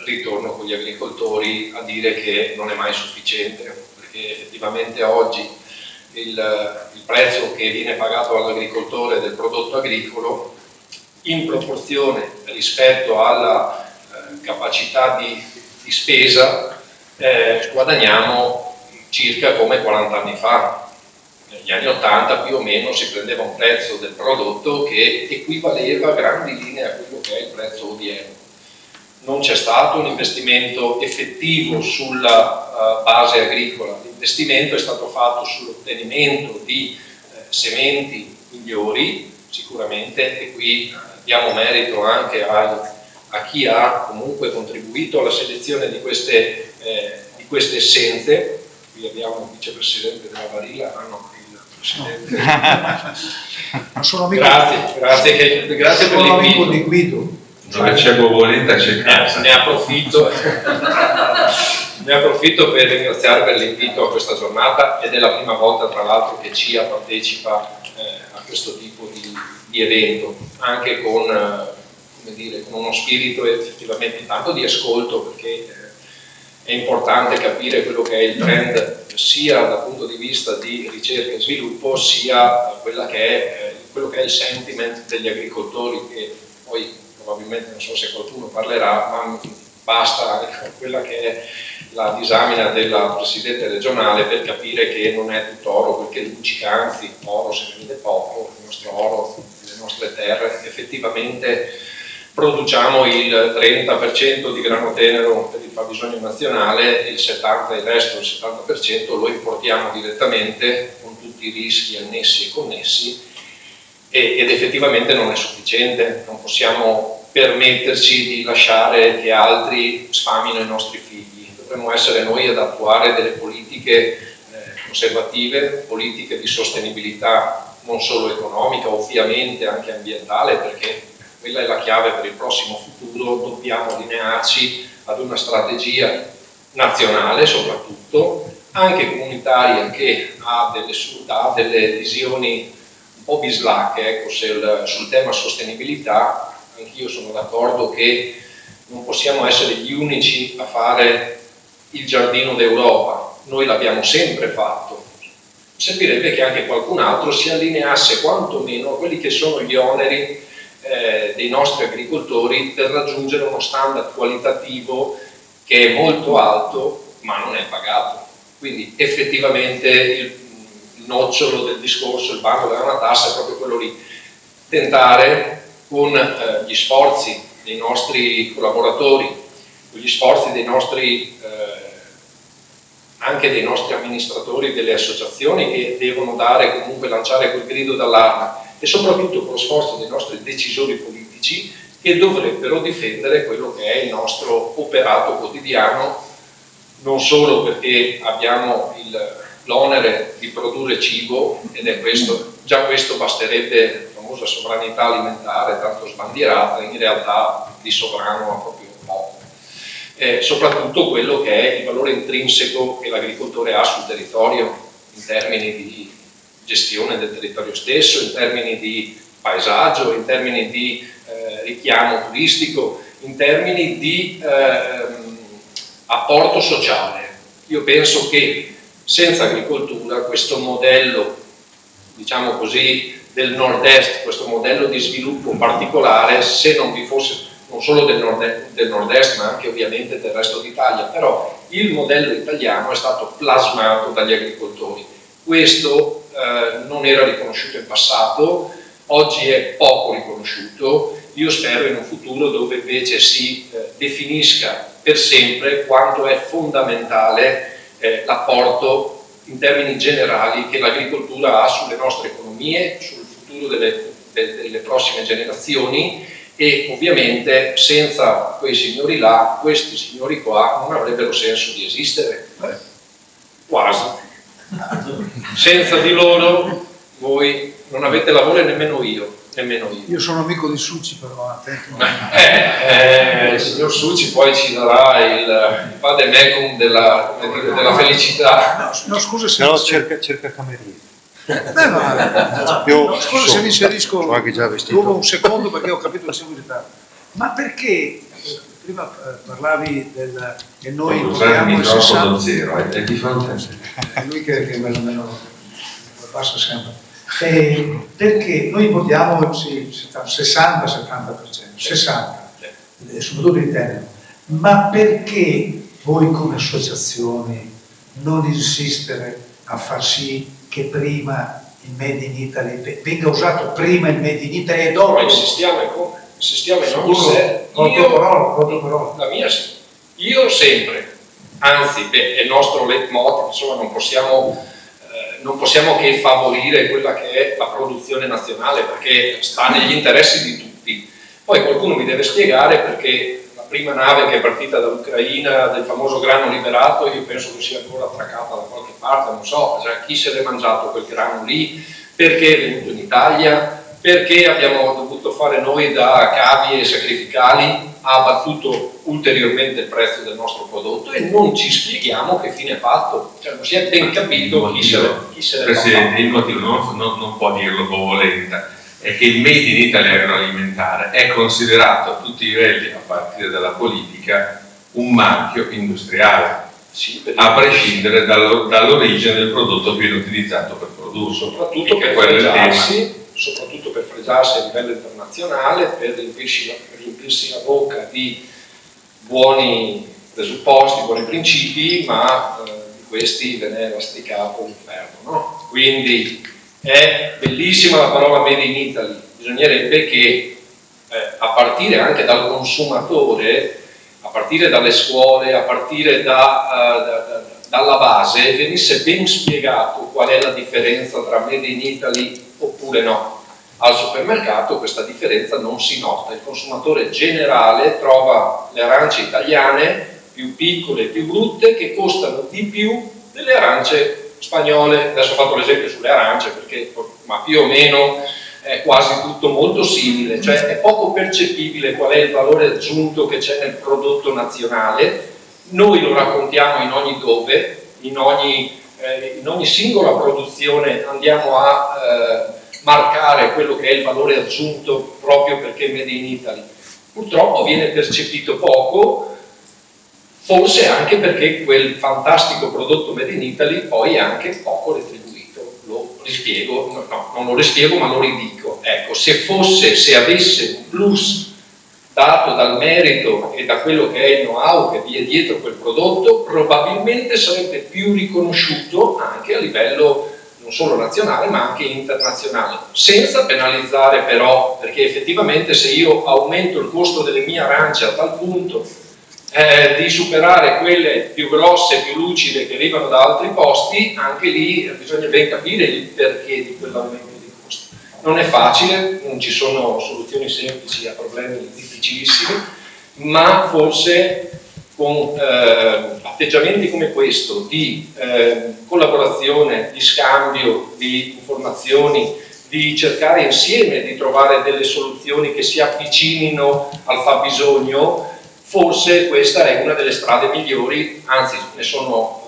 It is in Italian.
ritorno con gli agricoltori a dire che non è mai sufficiente, perché effettivamente oggi il prezzo che viene pagato all'agricoltore del prodotto agricolo, in proporzione rispetto alla capacità di spesa, guadagniamo circa come 40 anni fa. Negli anni 80 più o meno si prendeva un prezzo del prodotto che equivaleva a grandi linee a quello che è il prezzo odierno. Non c'è stato un investimento effettivo sulla base agricola, l'investimento è stato fatto sull'ottenimento di sementi migliori sicuramente, e qui diamo merito anche a chi ha comunque contribuito alla selezione di queste essenze. Qui abbiamo il vicepresidente della Barilla, il presidente. Grazie per l'invito. Di Guido. C'è Bovoletta, c'è casa. Ne approfitto per ringraziare per l'invito a questa giornata, ed è la prima volta tra l'altro che CIA partecipa a questo tipo di evento, anche con uno spirito effettivamente intanto di ascolto, perché è importante capire quello che è il trend sia dal punto di vista di ricerca e sviluppo, sia quello che è il sentiment degli agricoltori, che poi probabilmente non so se qualcuno parlerà, ma basta quella che è la disamina della Presidente regionale per capire che non è tutto oro quel che luccica, anzi oro se ne vede poco, il nostro oro, le nostre terre. Effettivamente produciamo il 30% di grano tenero per il fabbisogno nazionale, il 70% lo importiamo direttamente con tutti i rischi annessi e connessi, ed effettivamente non è sufficiente. Non possiamo permetterci di lasciare che altri sfamino i nostri figli. Dovremmo essere noi ad attuare delle politiche conservative, politiche di sostenibilità non solo economica, ovviamente anche ambientale, perché quella è la chiave per il prossimo futuro. Dobbiamo allinearci ad una strategia nazionale soprattutto, anche comunitaria, che ha delle visioni un po' bislacche, ecco, sul tema sostenibilità. Anch'io sono d'accordo che non possiamo essere gli unici a fare il giardino d'Europa, noi l'abbiamo sempre fatto. Servirebbe che anche qualcun altro si allineasse quantomeno a quelli che sono gli oneri dei nostri agricoltori per raggiungere uno standard qualitativo che è molto alto ma non è pagato. Quindi effettivamente il nocciolo del discorso, il bando della una tassa, è proprio quello lì: tentare con gli sforzi dei nostri collaboratori, con gli sforzi dei nostri anche dei nostri amministratori delle associazioni, che devono comunque lanciare quel grido d'allarme, e soprattutto con lo sforzo dei nostri decisori politici, che dovrebbero difendere quello che è il nostro operato quotidiano, non solo perché abbiamo l'onere di produrre cibo, ed è questo, già questo basterebbe, la famosa sovranità alimentare tanto sbandierata, in realtà di sovrano ha proprio poco. Soprattutto quello che è il valore intrinseco che l'agricoltore ha sul territorio, in termini di gestione del territorio stesso, in termini di paesaggio, in termini di richiamo turistico, in termini di apporto sociale. Io penso che senza agricoltura questo modello, diciamo così, del nord-est, questo modello di sviluppo particolare, se non vi fosse, non solo del nord-est ma anche ovviamente del resto d'Italia, però il modello italiano è stato plasmato dagli agricoltori. Questo non era riconosciuto in passato, oggi è poco riconosciuto. Io spero in un futuro dove invece si definisca per sempre quanto è fondamentale l'apporto in termini generali che l'agricoltura ha sulle nostre economie, sul futuro delle prossime generazioni, e ovviamente senza quei signori là, questi signori qua non avrebbero senso di esistere, quasi. Senza di loro voi non avete lavoro, e nemmeno io. Io sono amico di Succi, però attento. Il signor Succi poi ci darà il vademecum della felicità. No, scusa se no, cerca cameriere. Scusa se mi inserisco anche già vestito. rubo un secondo perché ho capito che siamo in ritardo. Ma perché prima parlavi che noi Puoi usare il votiamo il microfono 60. zero, è di fronte a te. È lui che me lo passa sempre. Perché noi votiamo sì, 60-70%, 60%, soprattutto interno. Ma perché voi come associazioni non insistere a far sì che prima il Made in Italy venga usato prima il Made in Italy e dopo? Noi insistiamo e in ogni Sicuro? sede. Parola. La mia sì. Io sempre, anzi, è il nostro leitmotiv, insomma, non possiamo che favorire quella che è la produzione nazionale, perché sta negli interessi di tutti. Poi qualcuno mi deve spiegare perché la prima nave che è partita dall'Ucraina, del famoso grano liberato, io penso che sia ancora attraccata da qualche parte, non so, cioè, chi se l'è mangiato quel grano lì, perché è venuto in Italia, perché abbiamo dovuto fare noi da cavie sacrificali, ha abbattuto ulteriormente il prezzo del nostro prodotto e non ci spieghiamo che fine ha fatto, cioè non si è ben capito chi se l'è Presidente, il motivo non può dirlo Bovolenta, è che il Made in Italy agroalimentare è considerato a tutti i livelli, a partire dalla politica, un marchio industriale, sì, a prescindere dall'origine del prodotto che viene utilizzato per produrre. Soprattutto per fregiarsi a livello internazionale, per riempirsi la bocca di buoni presupposti, buoni principi, ma di questi ve ne è lastricato l'inferno, no? Quindi è bellissima la parola Made in Italy, bisognerebbe che a partire anche dal consumatore, a partire dalle scuole, a partire dalla base, venisse ben spiegato qual è la differenza tra Made in Italy oppure no. Al supermercato questa differenza non si nota, il consumatore generale trova le arance italiane più piccole e più brutte che costano di più delle arance spagnole. Adesso ho fatto l'esempio sulle arance perché, ma più o meno è quasi tutto molto simile, cioè è poco percepibile qual è il valore aggiunto che c'è nel prodotto nazionale. Noi lo raccontiamo in ogni dove, in ogni singola produzione andiamo a marcare quello che è il valore aggiunto proprio perché Made in Italy. Purtroppo viene percepito poco, forse anche perché quel fantastico prodotto Made in Italy poi è anche poco retribuito. Lo rispiego, no, non lo rispiego ma lo ridico. Ecco, se avesse un plus dato dal merito e da quello che è il know-how che vi è dietro quel prodotto, probabilmente sarebbe più riconosciuto anche a livello non solo nazionale ma anche internazionale, senza penalizzare però, perché effettivamente se io aumento il costo delle mie arance a tal punto di superare quelle più grosse, più lucide che arrivano da altri posti, anche lì bisogna ben capire il perché di quell'aumento di costo. Non è facile, non ci sono soluzioni semplici a problemi difficilissimi, ma forse con atteggiamenti come questo di collaborazione, di scambio di informazioni, di cercare insieme di trovare delle soluzioni che si avvicinino al fabbisogno, forse questa è una delle strade migliori, anzi ne sono